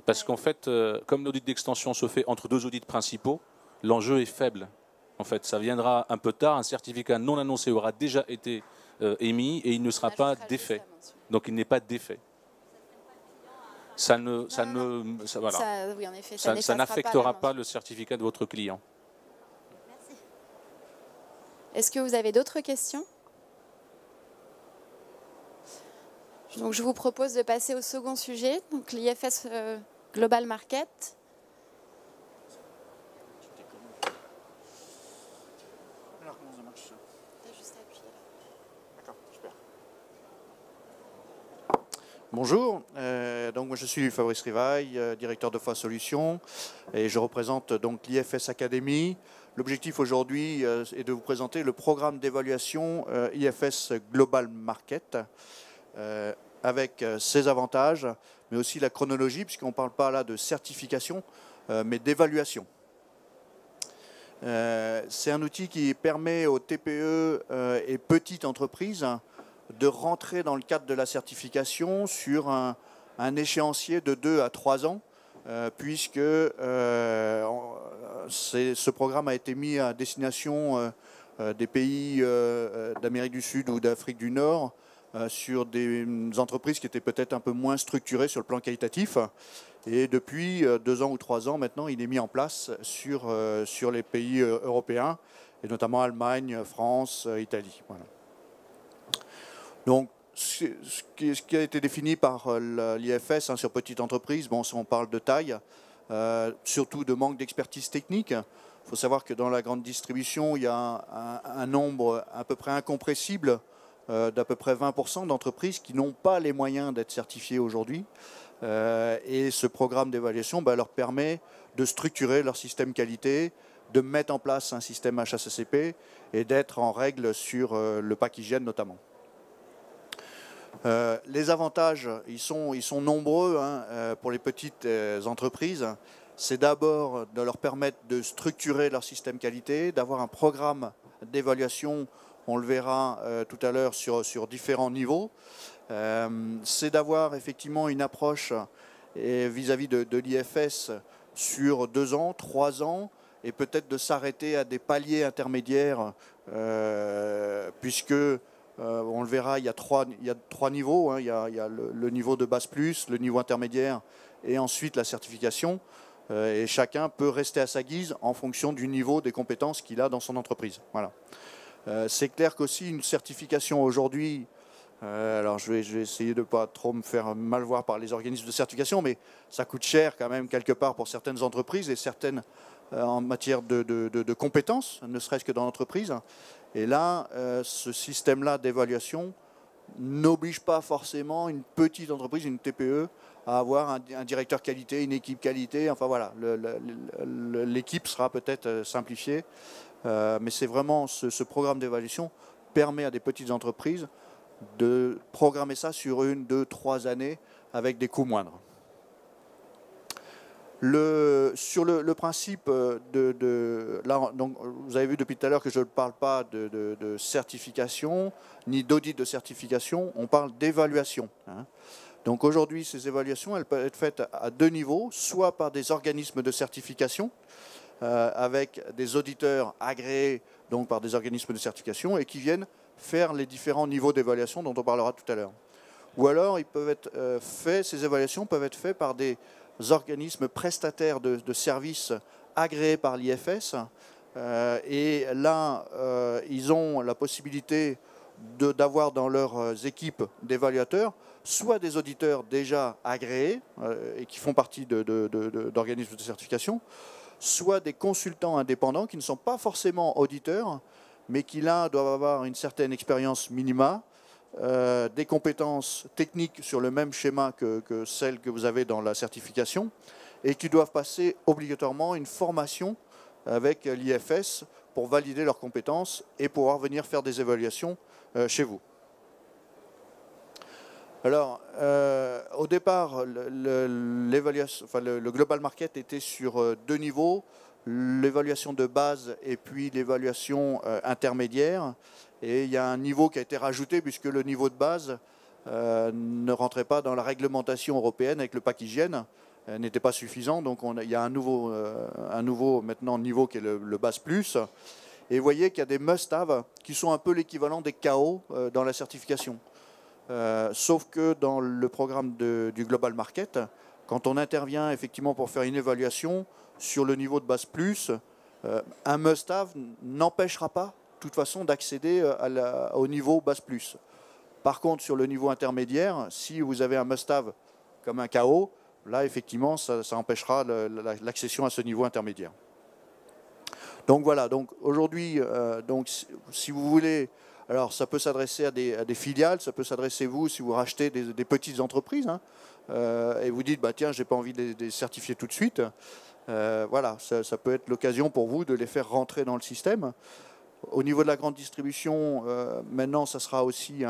parce qu'en fait, comme l'audit d'extension se fait entre 2 audits principaux, l'enjeu est faible. En fait, ça viendra un peu tard. Un certificat non annoncé aura déjà été émis et il ne sera pas d'effet. Donc, il n'est pas d'effet. Ça n'affectera pas le certificat de votre client. Merci. Est-ce que vous avez d'autres questions? Donc, je vous propose de passer au second sujet, donc l'IFS Global Market. Alors, comment ça marche ça? Juste appuyer là. D'accord, super. Bonjour, donc moi je suis Fabrice Rivaille, directeur de FA Solutions, et je représente donc l'IFS Academy. L'objectif aujourd'hui est de vous présenter le programme d'évaluation IFS Global Market, avec ses avantages, mais aussi la chronologie, puisqu'on ne parle pas là de certification, mais d'évaluation. C'est un outil qui permet aux TPE et petites entreprises de rentrer dans le cadre de la certification sur un échéancier de 2 à 3 ans, puisque ce programme a été mis à destination des pays d'Amérique du Sud ou d'Afrique du Nord, sur des entreprises qui étaient peut-être un peu moins structurées sur le plan qualitatif. Et depuis 2 ans ou 3 ans maintenant, il est mis en place sur les pays européens, et notamment Allemagne, France, Italie. Voilà. Donc, ce qui a été défini par l'IFS sur petite entreprise, bon, si on parle de taille, surtout de manque d'expertise technique. Il faut savoir que dans la grande distribution, il y a un nombre à peu près incompressible d'à peu près 20% d'entreprises qui n'ont pas les moyens d'être certifiées aujourd'hui. Et ce programme d'évaluation leur permet de structurer leur système qualité, de mettre en place un système HACCP et d'être en règle sur le pack hygiène notamment. Les avantages, ils sont nombreux pour les petites entreprises. C'est d'abord de leur permettre de structurer leur système qualité, d'avoir un programme d'évaluation, on le verra tout à l'heure, sur différents niveaux. C'est d'avoir effectivement une approche vis-à-vis de l'IFS sur 2 ans, 3 ans, et peut-être de s'arrêter à des paliers intermédiaires, puisque on le verra, il y a trois niveaux. Il y a le niveau de base plus, le niveau intermédiaire et ensuite la certification. Et chacun peut rester à sa guise en fonction du niveau des compétences qu'il a dans son entreprise. Voilà. C'est clair qu'aussi une certification aujourd'hui, alors je vais essayer de ne pas trop me faire mal voir par les organismes de certification, mais ça coûte cher quand même quelque part pour certaines entreprises et certaines en matière de compétences, ne serait-ce que dans l'entreprise. Et là, ce système-là d'évaluation n'oblige pas forcément une petite entreprise, une TPE, à avoir un directeur qualité, une équipe qualité. Enfin voilà, l'équipe sera peut-être simplifiée. Mais c'est vraiment ce programme d'évaluation permet à des petites entreprises de programmer ça sur 1, 2, 3 années avec des coûts moindres. Sur le principe là, donc, vous avez vu depuis tout à l'heure que je ne parle pas de certification ni d'audit de certification, on parle d'évaluation. Donc aujourd'hui, ces évaluations, elles peuvent être faites à 2 niveaux, soit par des organismes de certification, avec des auditeurs agréés donc par des organismes de certification et qui viennent faire les différents niveaux d'évaluation dont on parlera tout à l'heure. Ou alors, ils peuvent être ces évaluations peuvent être faites par des organismes prestataires de services agréés par l'IFS. Et là, ils ont la possibilité d'avoir dans leurs équipes d'évaluateurs soit des auditeurs déjà agréés et qui font partie d'organismes de certification, soit des consultants indépendants qui ne sont pas forcément auditeurs, mais qui là doivent avoir une certaine expérience minima, des compétences techniques sur le même schéma que celles que vous avez dans la certification, et qui doivent passer obligatoirement une formation avec l'IFS pour valider leurs compétences et pouvoir venir faire des évaluations chez vous. Alors, au départ, le Global Market était sur 2 niveaux, l'évaluation de base et puis l'évaluation intermédiaire. Et il y a un niveau qui a été rajouté puisque le niveau de base ne rentrait pas dans la réglementation européenne avec le pack hygiène, n'était pas suffisant. Donc il y a un nouveau maintenant niveau qui est le base plus. Et vous voyez qu'il y a des must-have qui sont un peu l'équivalent des KO dans la certification. Sauf que dans le programme du Global Market, quand on intervient effectivement pour faire une évaluation sur le niveau de base plus, un must-have n'empêchera pas de toute façon d'accéder au niveau base plus. Par contre, sur le niveau intermédiaire, si vous avez un must-have comme un KO, là effectivement ça empêchera l'accession à ce niveau intermédiaire. Donc voilà, donc aujourd'hui, si vous voulez, alors ça peut s'adresser à des filiales, ça peut s'adresser vous si vous rachetez des petites entreprises et vous dites bah tiens, j'ai pas envie de les certifier tout de suite. Voilà, ça peut être l'occasion pour vous de les faire rentrer dans le système. Au niveau de la grande distribution, maintenant, ça sera aussi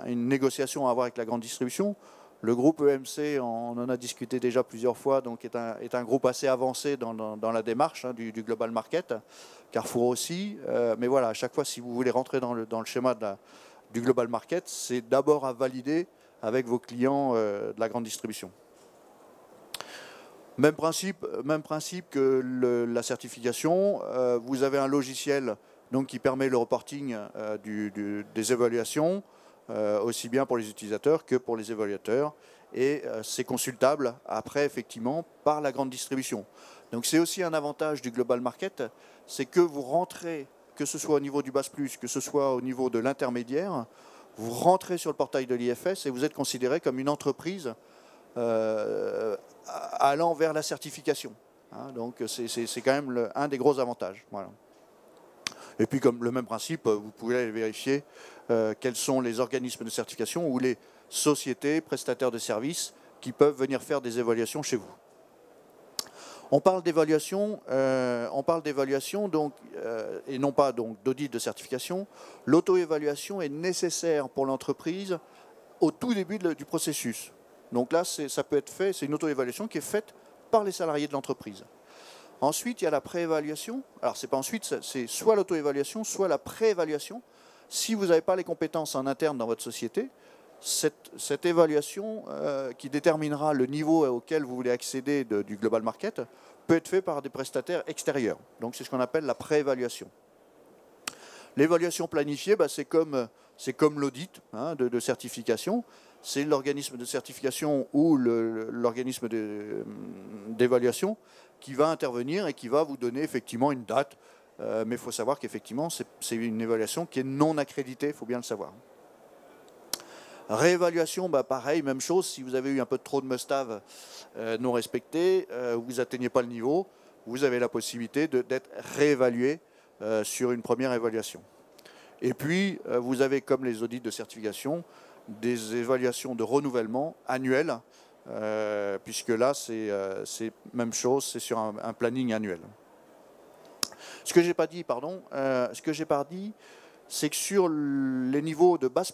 une négociation à avoir avec la grande distribution. Le groupe EMC, on en a discuté déjà plusieurs fois, donc est un groupe assez avancé dans la démarche du Global Market. Carrefour aussi. Mais voilà, à chaque fois, si vous voulez rentrer dans le schéma du Global Market, c'est d'abord à valider avec vos clients de la grande distribution. Même principe que la certification. Vous avez un logiciel donc, qui permet le reporting des évaluations, aussi bien pour les utilisateurs que pour les évaluateurs. et c'est consultable après, effectivement, par la grande distribution. Donc c'est aussi un avantage du Global Market, c'est que vous rentrez, que ce soit au niveau du BAS+, que ce soit au niveau de l'intermédiaire, vous rentrez sur le portail de l'IFS et vous êtes considéré comme une entreprise allant vers la certification. Hein, donc c'est quand même un des gros avantages. Voilà. Et puis comme le même principe, vous pouvez aller vérifier quels sont les organismes de certification ou les sociétés, prestataires de services qui peuvent venir faire des évaluations chez vous. On parle d'évaluation, donc, et non pas d'audit de certification. L'auto-évaluation est nécessaire pour l'entreprise au tout début du processus. Donc là, ça peut être fait, c'est une auto-évaluation qui est faite par les salariés de l'entreprise. Ensuite, il y a la préévaluation. Alors, c'est pas ensuite, c'est soit l'auto-évaluation, soit la préévaluation. Si vous n'avez pas les compétences en interne dans votre société, cette évaluation qui déterminera le niveau auquel vous voulez accéder du Global Market peut être fait par des prestataires extérieurs. Donc, c'est ce qu'on appelle la préévaluation. L'évaluation planifiée, c'est comme l'audit de certification. C'est l'organisme de certification ou l'organisme d'évaluation qui va intervenir et qui va vous donner effectivement une date. Mais il faut savoir qu'effectivement, c'est une évaluation qui est non accréditée, il faut bien le savoir. Réévaluation, pareil, même chose. Si vous avez eu un peu trop de must-have non respectés, vous n'atteignez pas le niveau, vous avez la possibilité d'être réévalué sur une première évaluation. Et puis, vous avez, comme les audits de certification, des évaluations de renouvellement annuelles, puisque là, c'est même chose, c'est sur un planning annuel. Ce que j'ai pas dit, c'est que sur les niveaux de BAS+,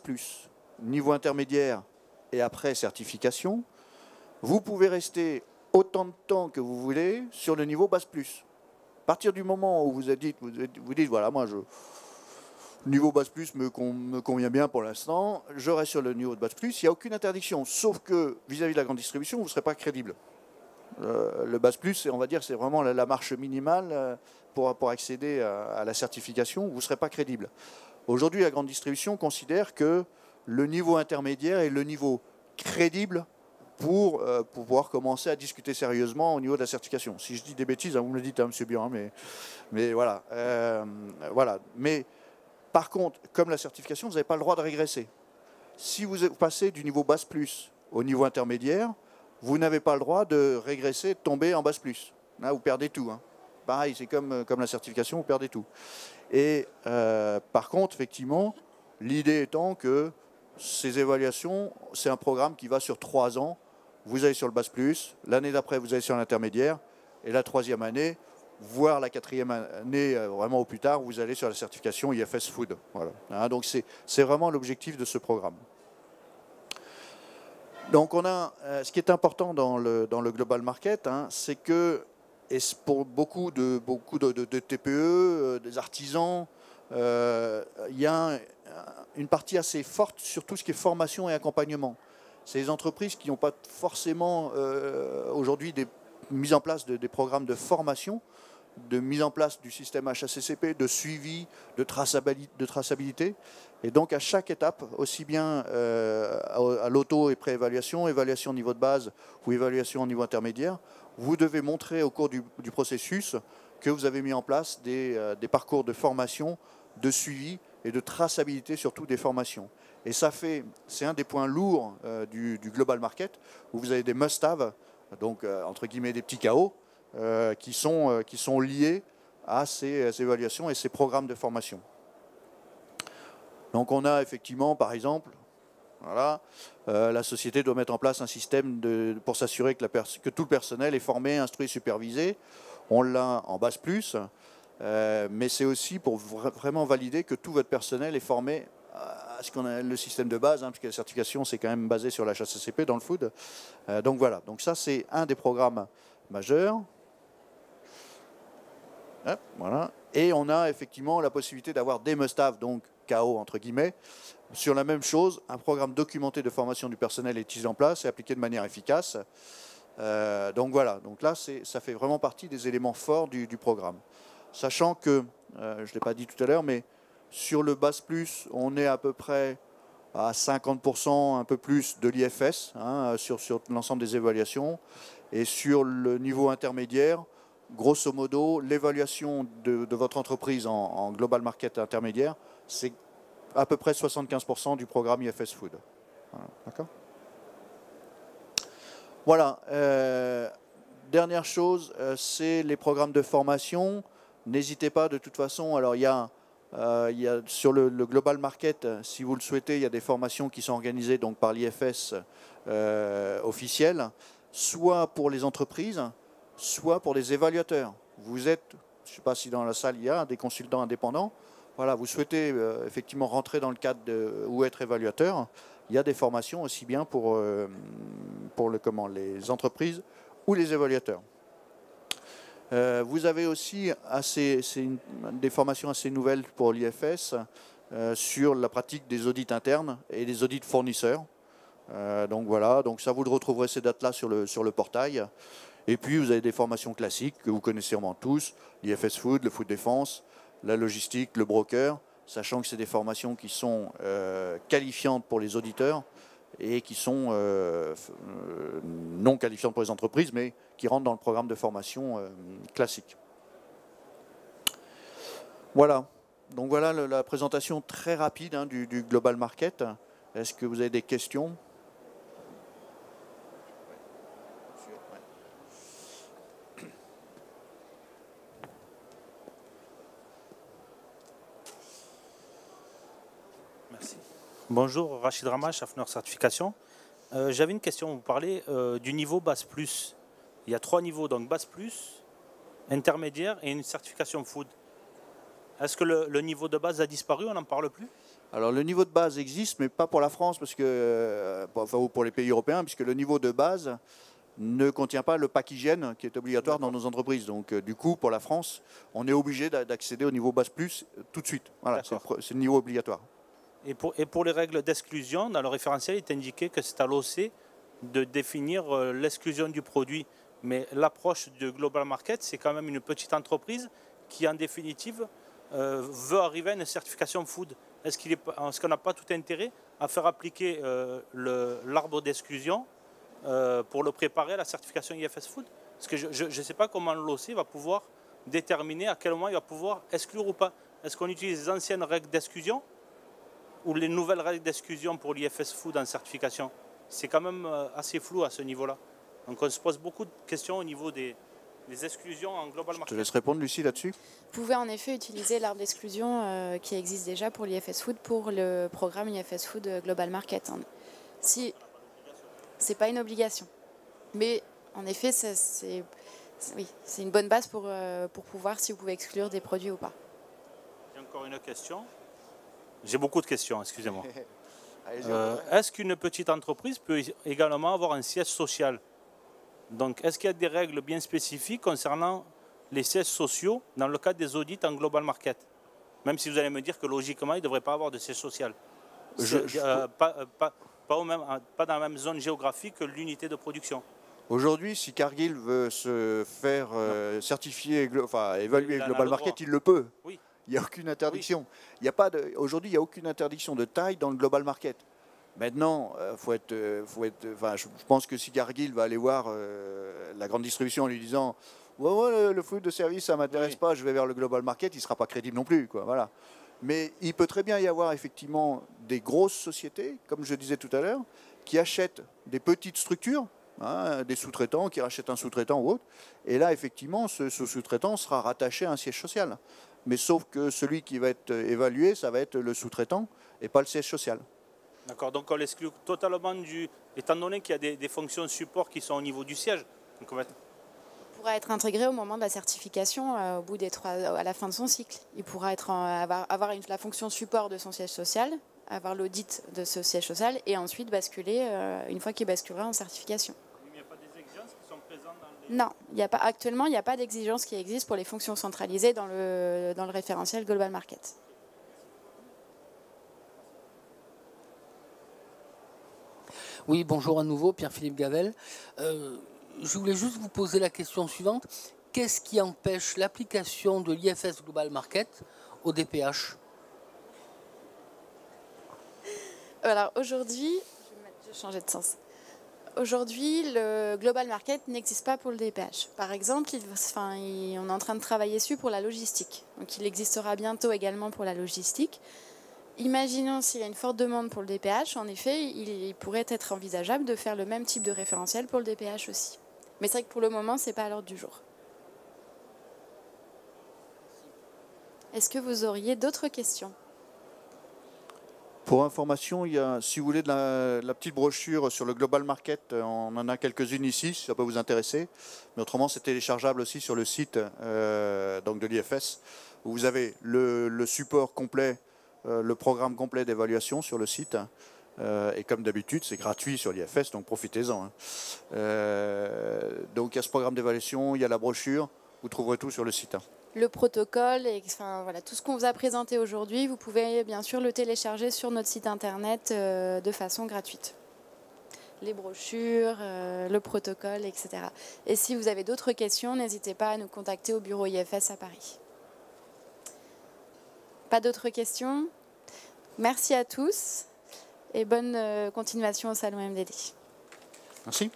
niveau intermédiaire et après certification, vous pouvez rester autant de temps que vous voulez sur le niveau BAS+. À partir du moment où vous dites voilà, moi, le niveau BAS+ me convient bien pour l'instant, je reste sur le niveau de BAS+, il n'y a aucune interdiction, sauf que vis-à-vis de la grande distribution, vous ne serez pas crédible. Le BAS+, on va dire, c'est vraiment la marche minimale pour accéder à la certification, vous ne serez pas crédible. Aujourd'hui, la grande distribution considère que le niveau intermédiaire est le niveau crédible pour pouvoir commencer à discuter sérieusement au niveau de la certification. Si je dis des bêtises, vous me le dites, M. Burin, mais voilà. Voilà. Mais par contre, comme la certification, vous n'avez pas le droit de régresser. Si vous passez du niveau BAS+ au niveau intermédiaire, vous n'avez pas le droit de régresser, de tomber en BAS+. Là, vous perdez tout. Hein. Pareil, c'est comme la certification, vous perdez tout. Et par contre, effectivement, l'idée étant que ces évaluations, c'est un programme qui va sur 3 ans. Vous allez sur le BAS+, l'année d'après, vous allez sur l'intermédiaire, et la 3e année, voire la 4e année, vraiment au plus tard, vous allez sur la certification IFS Food. Voilà. Hein, donc c'est vraiment l'objectif de ce programme. Donc on a, ce qui est important dans le Global Market, c'est que, et pour beaucoup de TPE, des artisans, il y a une partie assez forte sur tout ce qui est formation et accompagnement. C'est les entreprises qui n'ont pas forcément aujourd'hui mis en place des programmes de formation, de mise en place du système HACCP, de suivi, de traçabilité. Et donc à chaque étape, aussi bien à l'auto et préévaluation, évaluation au niveau de base ou évaluation au niveau intermédiaire, vous devez montrer au cours du processus que vous avez mis en place des parcours de formation, de suivi et de traçabilité surtout des formations. Et ça c'est un des points lourds du Global Market, où vous avez des must-have, donc entre guillemets des petits KO, qui sont liés à ces évaluations et ces programmes de formation. Donc on a effectivement, par exemple, voilà, la société doit mettre en place un système pour s'assurer que tout le personnel est formé, instruit, supervisé. On l'a en BAS+, mais c'est aussi pour vraiment valider que tout votre personnel est formé à ce qu'on a le système de base, puisque la certification c'est quand même basé sur la HACCP dans le food. Donc voilà, donc ça c'est un des programmes majeurs. Hop, voilà. Et on a effectivement la possibilité d'avoir des must-have, donc KO entre guillemets, sur la même chose. Un programme documenté de formation du personnel est mis en place et appliqué de manière efficace. Donc voilà, donc là ça fait vraiment partie des éléments forts du programme. Sachant que, je ne l'ai pas dit tout à l'heure, mais sur le BAS+, on est à peu près à 50%, un peu plus de l'IFS sur l'ensemble des évaluations. Et sur le niveau intermédiaire, grosso modo, l'évaluation de votre entreprise en global market intermédiaire, c'est à peu près 75% du programme IFS Food. Voilà, d'accord ? Voilà. Dernière chose, c'est les programmes de formation. N'hésitez pas, de toute façon, alors il y a sur le global market, si vous le souhaitez, il y a des formations qui sont organisées donc par l'IFS officiel, soit pour les entreprises, soit pour les évaluateurs. Vous êtes, je ne sais pas si dans la salle il y a des consultants indépendants, voilà, vous souhaitez effectivement rentrer dans le cadre ou être évaluateur, il y a des formations aussi bien pour les entreprises ou les évaluateurs. Vous avez aussi des formations assez nouvelles pour l'IFS sur la pratique des audits internes et des audits fournisseurs. Donc voilà, donc ça vous le retrouverez ces dates-là sur le portail. Et puis vous avez des formations classiques que vous connaissez sûrement tous, l'IFS Food, le Food Défense, la logistique, le broker, sachant que c'est des formations qui sont qualifiantes pour les auditeurs et qui sont non qualifiantes pour les entreprises, mais qui rentrent dans le programme de formation classique. Voilà. Donc voilà la présentation très rapide du Global Market. Est-ce que vous avez des questions ? Merci. Bonjour, Rachid Ramache, Hafner Certification. J'avais une question. Vous parlez du niveau Base Plus. Il y a 3 niveaux, donc Base Plus, intermédiaire et une certification Food. Est-ce que le niveau de base a disparu? On n'en parle plus? Alors le niveau de base existe, mais pas pour la France, parce que, ou pour les pays européens, puisque le niveau de base ne contient pas le pack hygiène qui est obligatoire dans nos entreprises. Donc du coup, pour la France, on est obligé d'accéder au niveau Base Plus tout de suite. Voilà, c'est le niveau obligatoire. Et pour les règles d'exclusion, dans le référentiel, il est indiqué que c'est à l'OC de définir l'exclusion du produit. Mais l'approche de Global Market, c'est quand même une petite entreprise qui, en définitive, veut arriver à une certification Food. Est-ce qu'on n'a pas tout intérêt à faire appliquer l'arbre d'exclusion pour le préparer à la certification IFS Food? Parce que je ne sais pas comment l'OC va pouvoir déterminer à quel moment il va pouvoir exclure ou pas. Est-ce qu'on utilise les anciennes règles d'exclusion ou les nouvelles règles d'exclusion pour l'IFS Food en certification? C'est quand même assez flou à ce niveau-là. Donc on se pose beaucoup de questions au niveau des exclusions en global market. Je te laisse répondre, Lucie, là-dessus. Vous pouvez en effet utiliser l'arbre d'exclusion qui existe déjà pour l'IFS Food pour le programme IFS Food Global Market. Si, c'est pas une obligation. Mais en effet, c'est une bonne base pour pouvoir si vous pouvez exclure des produits ou pas. J'ai encore une question. J'ai beaucoup de questions, excusez-moi. Est-ce qu'une petite entreprise peut également avoir un siège social? Donc, est-ce qu'il y a des règles bien spécifiques concernant les sièges sociaux dans le cadre des audits en global market? Même si vous allez me dire que logiquement, il ne devrait pas avoir de siège social. Pas dans la même zone géographique que l'unité de production. Aujourd'hui, si Cargill veut se faire certifier, évaluer Global Market, il le peut. Oui. Il n'y a aucune interdiction. Oui. Aujourd'hui, il n'y a aucune interdiction de taille dans le Global Market. Maintenant, je pense que si Cargill va aller voir la grande distribution en lui disant ouais, le food de service, ça ne m'intéresse pas, je vais vers le Global Market, il ne sera pas crédible non plus. Voilà. Mais il peut très bien y avoir effectivement des grosses sociétés, comme je disais tout à l'heure, qui achètent des petites structures, des sous-traitants, qui rachètent un sous-traitant ou autre. Et là, effectivement, ce sous-traitant sera rattaché à un siège social. Mais sauf que celui qui va être évalué, ça va être le sous-traitant et pas le siège social. D'accord, donc on l'exclut totalement étant donné qu'il y a des fonctions support qui sont au niveau du siège. Donc on va pourra être intégré au moment de la certification à la fin de son cycle. Il pourra avoir la fonction support de son siège social, avoir l'audit de ce siège social et ensuite basculer, une fois qu'il basculera en certification. Il n'y a pas des exigences qui sont présentes dans Non, actuellement, il n'y a pas d'exigences qui existent pour les fonctions centralisées dans le référentiel Global Market. Oui, bonjour à nouveau, Pierre-Philippe Gavel. Je voulais juste vous poser la question suivante. Qu'est-ce qui empêche l'application de l'IFS Global Market au DPH? Alors aujourd'hui, je vais changer de sens. Aujourd'hui, le Global Market n'existe pas pour le DPH. Par exemple, on est en train de travailler dessus pour la logistique. Donc il existera bientôt également pour la logistique. Imaginons s'il y a une forte demande pour le DPH, en effet, il pourrait être envisageable de faire le même type de référentiel pour le DPH aussi. Mais c'est vrai que pour le moment, ce n'est pas à l'ordre du jour. Est-ce que vous auriez d'autres questions ? Pour information, il y a, si vous voulez, de la petite brochure sur le Global Market. On en a quelques-unes ici, si ça peut vous intéresser. Mais autrement, c'est téléchargeable aussi sur le site donc de l'IFS, où vous avez le support complet, le programme complet d'évaluation sur le site. Et comme d'habitude, c'est gratuit sur l'IFS, donc profitez-en. Donc il y a ce programme d'évaluation, il y a la brochure, vous trouverez tout sur le site. Le protocole, voilà, tout ce qu'on vous a présenté aujourd'hui, vous pouvez bien sûr le télécharger sur notre site internet de façon gratuite. Les brochures, le protocole, etc. Et si vous avez d'autres questions, n'hésitez pas à nous contacter au bureau IFS à Paris. Pas d'autres questions? Merci à tous et bonne continuation au salon MDD. Merci.